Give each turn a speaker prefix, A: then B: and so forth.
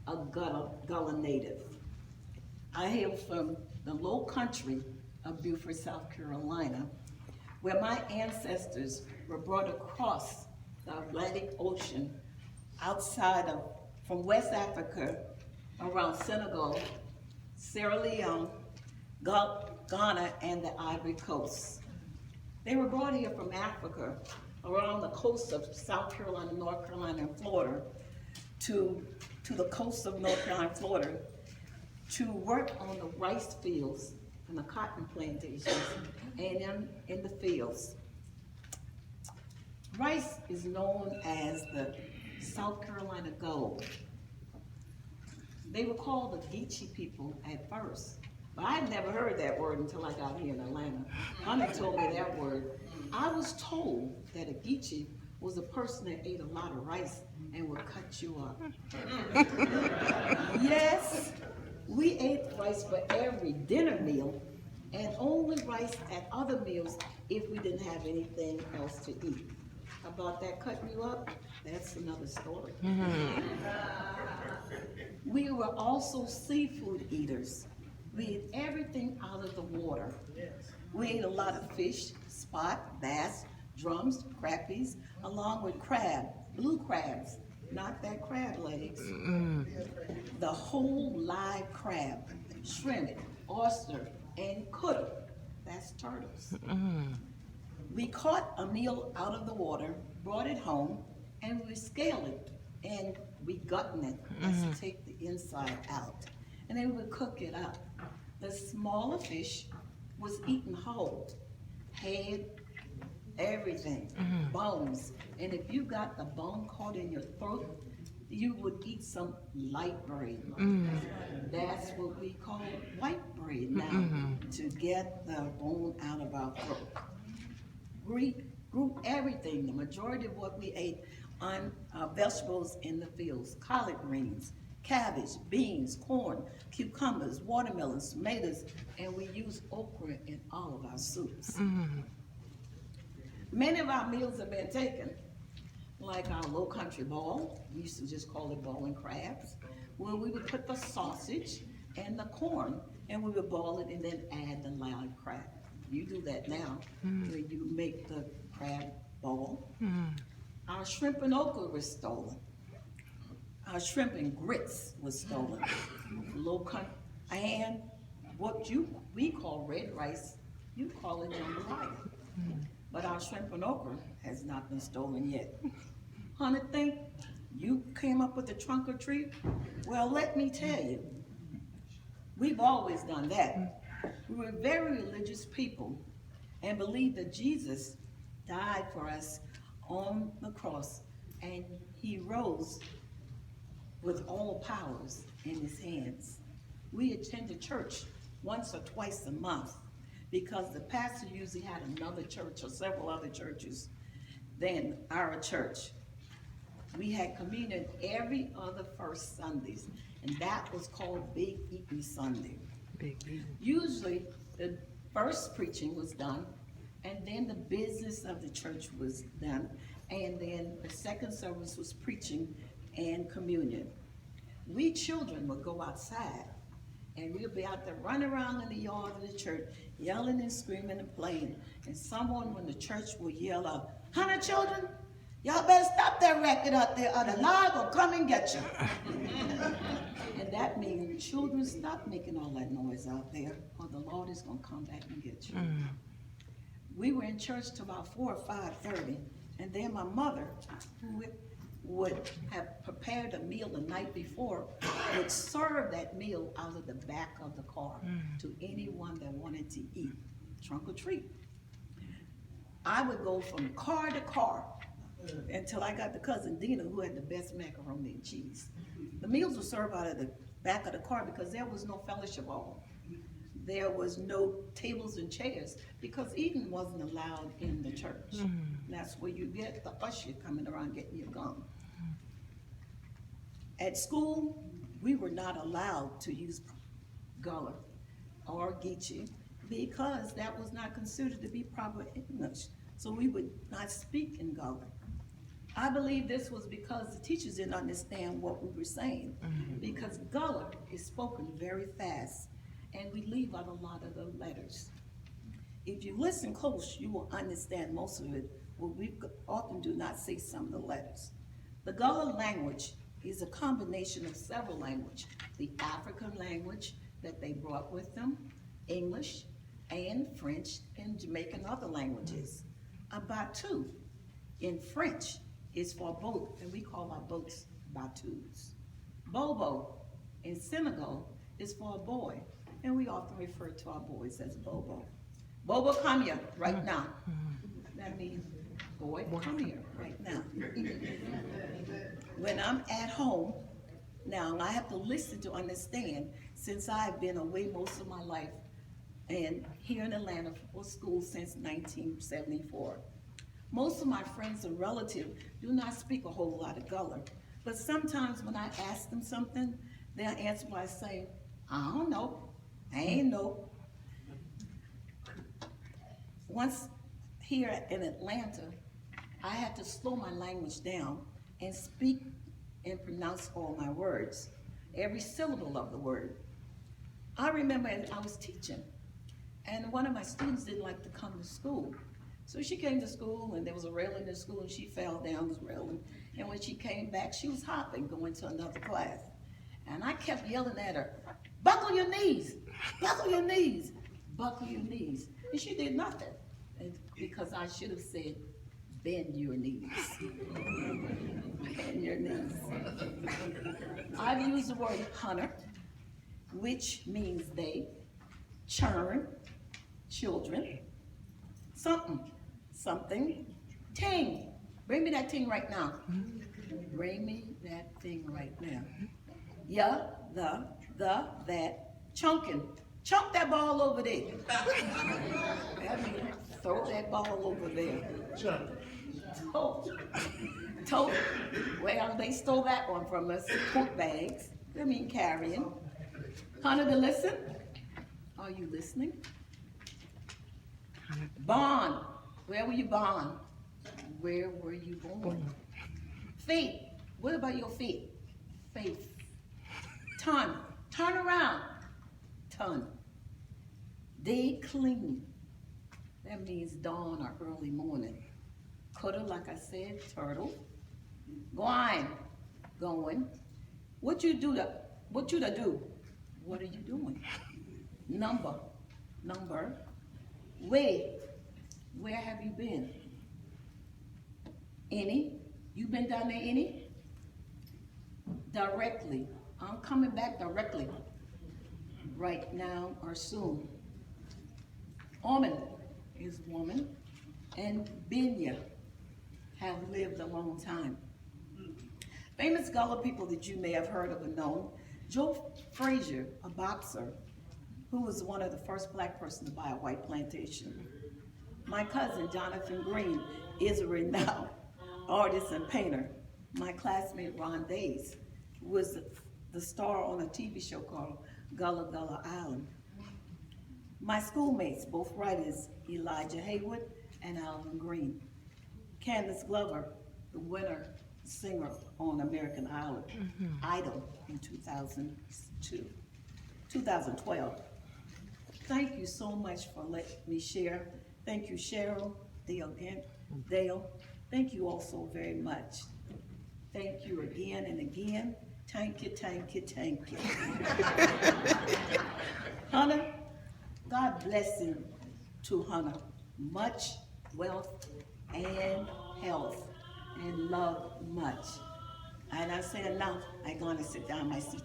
A: a Gullah native. I hail from the low country of Beaufort, South Carolina, where my ancestors were brought across the Atlantic Ocean from West Africa around Senegal, Sierra Leone, Ghana, and the Ivory Coast. They were brought here from Africa around the coast of South Carolina, North Carolina, and Florida to the coast of North Carolina and Florida to work on the rice fields and the cotton plantations and in the fields. Rice is known as the South Carolina gold. They were called the Geechee people at first, but I had never heard that word until I got here in Atlanta. Honey told me that word. I was told that a Geechee was a person that ate a lot of rice and would cut you up. Yes, we ate rice for every dinner meal and only rice at other meals if we didn't have anything else to eat. About that cutting you up, that's another story. We were also seafood eaters. We ate everything out of the water. We ate a lot of fish, spot, bass, drums, crappies, along with crab, blue crabs, not that crab legs. The whole live crab, shrimp, oyster, and kudu, that's turtles. We caught a meal out of the water, brought it home, and we scaled it, and we gutted it. That's to take the inside out. And then we would cook it up. The smaller fish was eaten whole, head, everything, bones. And if you got the bone caught in your throat, you would eat some light bread. That's what we call white bread now, to get the bone out of our throat. Grew everything, the majority of what we ate on vegetables in the fields, collard greens, cabbage, beans, corn, cucumbers, watermelons, tomatoes, and we use okra in all of our soups. Many of our meals have been taken, like our low country ball. We used to just call it ball and crabs, where we would put the sausage and the corn, and we would boil it and then add the live crab. You do that now, where you make the crab ball. Our shrimp and okra was stolen. Our shrimp and grits was stolen. Low country, and what we call red rice, you call it jambalaya. But our shrimp and okra has not been stolen yet. Honey, think you came up with the trunk or treat? Well, let me tell you, we've always done that. We were very religious people and believed that Jesus died for us on the cross and he rose with all powers in his hands. We attended church once or twice a month because the pastor usually had another church or several other churches than our church. We had communion every other first Sundays, and that was called Big Eating Sunday. Usually, the first preaching was done, and then the business of the church was done, and then the second service was preaching and communion. We children would go outside, and we'd be out there running around in the yard of the church, yelling and screaming and playing, and someone when the church would yell out, "Honey, children, y'all better stop that racket out there, or the Lord will come and get you." And that means children, stop making all that noise out there, or the Lord is going to come back and get you. We were in church till about 4 or 5:30, and then my mother, who would have prepared a meal the night before, would serve that meal out of the back of the car to anyone that wanted to eat, trunk or treat. I would go from car to car until I got to Cousin Dina, who had the best macaroni and cheese. The meals were served out of the back of the car because there was no fellowship hall. There was no tables and chairs because eating wasn't allowed in the church. That's where you get the usher coming around getting your gum. At school, we were not allowed to use Gullah or Geechee because that was not considered to be proper English. So we would not speak in Gullah. I believe this was because the teachers didn't understand what we were saying. Because Gullah is spoken very fast, and we leave out a lot of the letters. If you listen close, you will understand most of it, but we often do not say some of the letters. The Gullah language is a combination of several languages. The African language that they brought with them, English, and French, and Jamaican other languages. Batu in French is for boat, and we call our boats batus. Bobo in Senegal is for a boy, and we often refer to our boys as Bobo. Bobo, come here right now. That means, boy, come here right now. When I'm at home, now I have to listen to understand, since I've been away most of my life and here in Atlanta for school since 1974. Most of my friends and relatives do not speak a whole lot of Gullah, but sometimes when I ask them something, they'll answer by saying, I don't know, I ain't know. Once here in Atlanta, I had to slow my language down and speak and pronounce all my words, every syllable of the word. I remember I was teaching, and one of my students didn't like to come to school. So she came to school, and there was a railing in school, and she fell down the railing. And when she came back, she was hopping, going to another class. And I kept yelling at her, buckle your knees, buckle your knees, buckle your knees. And she did nothing, because I should have said, bend your knees. Bend your knees. I've used the word hunter, which means they, churn, children, something, something, ting. Bring me that ting right now. Bring me that thing right now. Yeah, the, that, chunking. Chunk that ball over there. That means throw that ball over there. Tote. Well, they stole that one from us. Tote bags. I mean carrying. Hunter to listen. Are you listening? Born. Where were you born? Where were you born? Feet. What about your feet? Faith. Ton. Turn around. Ton. Day clean. That means dawn or early morning. Coulda, like I said, turtle. Gwine. Going. What you do? What you to do? What are you doing? Number. Number. Where? Where have you been? Any? You been down there, any? Directly. I'm coming back directly. Right now or soon. Omen is woman, and Binya have lived a long time. Famous Gullah people that you may have heard of or known. Joe Frazier, a boxer, who was one of the first black person to buy a white plantation. My cousin, Jonathan Green, is a renowned artist and painter. My classmate, Ron Days, was the star on a TV show called Gullah Gullah Island. My schoolmates, both writers, Elijah Haywood and Alvin Green. Candace Glover, the winner singer on American Idol in 2012. Thank you so much for letting me share. Thank you, Cheryl, Dale. Thank you all so very much. Thank you again and again. Thank you, thank you, thank you. Hunter, God bless him to Hunter. Much wealth and health and love much. And I say enough, I'm gonna sit down in my seat.